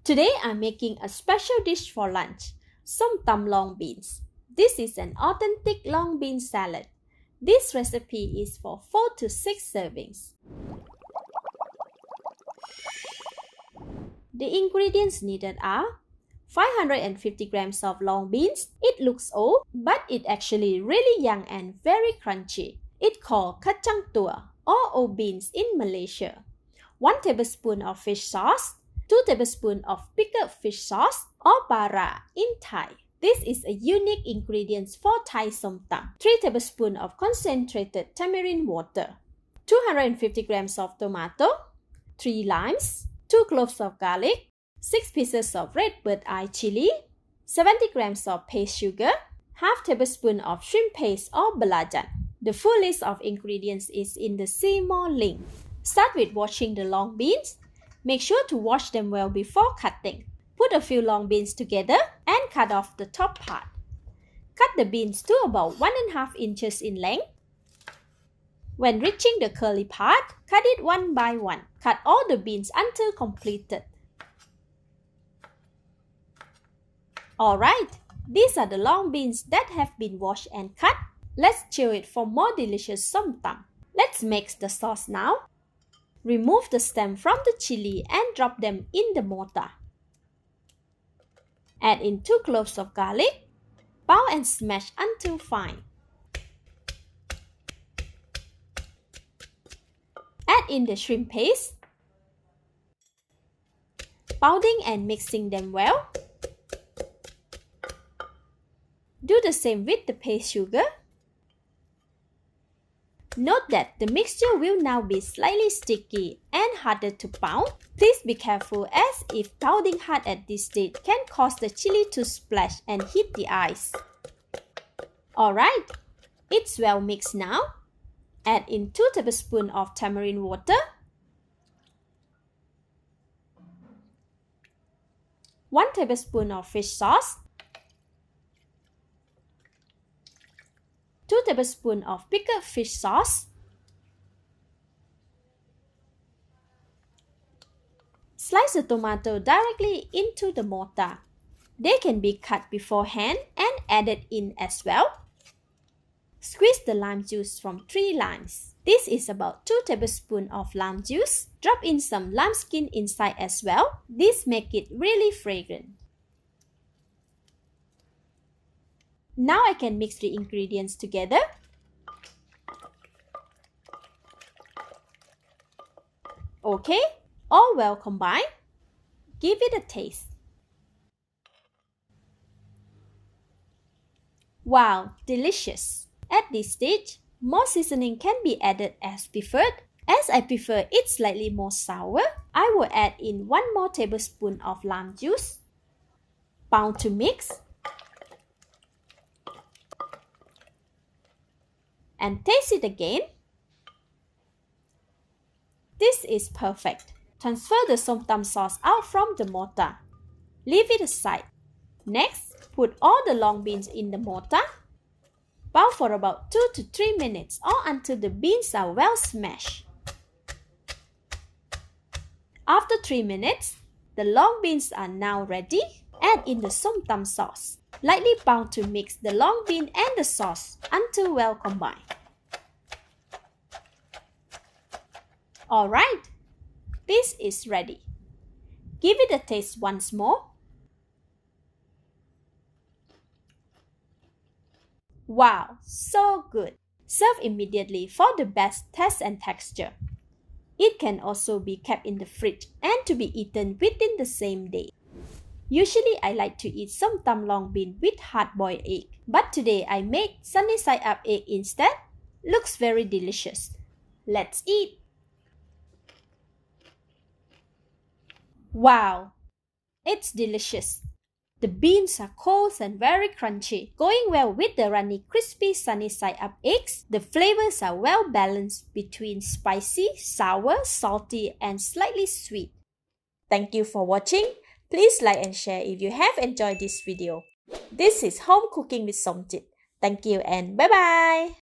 Today I'm making a special dish for lunch, Som Tam long beans. This is an authentic long bean salad. This recipe is for 4 to 6 servings. The ingredients needed are 550 grams of long beans. It looks old, but it's actually really young and very crunchy. It's called kacang tua or old beans in Malaysia. 1 tablespoon of fish sauce, 2 tablespoons of pickled fish sauce or bara in Thai. This is a unique ingredient for Thai som tam. 3 tablespoons of concentrated tamarind water, 250 grams of tomato, 3 limes, 2 cloves of garlic, 6 pieces of red bird eye chilli, 70 grams of paste sugar, half tablespoon of shrimp paste or belacan. The full list of ingredients is in the see more link. Start with washing the long beans. Make sure to wash them well before cutting. Put a few long beans together and cut off the top part. Cut the beans to about 1.5 inches in length. When reaching the curly part, cut it one by one. Cut all the beans until completed. Alright, these are the long beans that have been washed and cut. Let's chill it for more delicious som tam. Let's mix the sauce now. Remove the stem from the chili and drop them in the mortar. Add in 2 cloves of garlic. Pound and smash until fine. Add in the shrimp paste. Pounding and mixing them well. Do the same with the paste sugar. Note that the mixture will now be slightly sticky and harder to pound. Please be careful as if pounding hard at this stage can cause the chili to splash and hit the eyes. Alright, it's well mixed now. Add in 2 tablespoons of tamarind water, 1 tablespoon of fish sauce, 2 tablespoons of pickled fish sauce. Slice the tomato directly into the mortar. They can be cut beforehand and added in as well. Squeeze the lime juice from 3 limes. This is about 2 tablespoons of lime juice. Drop in some lime skin inside as well. This makes it really fragrant. Now I can mix the ingredients together. Okay, all well combined. Give it a taste. Wow, delicious! At this stage, more seasoning can be added as preferred. As I prefer it slightly more sour, I will add in 1 more tablespoon of lime juice. Pound to mix. And taste it again. This is perfect. Transfer the som tam sauce out from the mortar. Leave it aside. Next, put all the long beans in the mortar. Pound for about 2 to 3 minutes or until the beans are well smashed. After 3 minutes, the long beans are now ready. Add in the som tam sauce. Lightly pound to mix the long bean and the sauce until well combined. Alright, this is ready. Give it a taste once more. Wow, so good! Serve immediately for the best taste and texture. It can also be kept in the fridge and to be eaten within the same day. Usually I like to eat som tam long bean with hard-boiled egg, but today I made sunny side up egg instead. Looks very delicious. Let's eat! Wow, it's delicious. The beans are cold and very crunchy, going well with the runny crispy sunny side up eggs. The flavors are well balanced between spicy, sour, salty and slightly sweet. Thank you for watching. Please like and share if you have enjoyed this video. This is Home Cooking with Somjit. Thank you and bye-bye!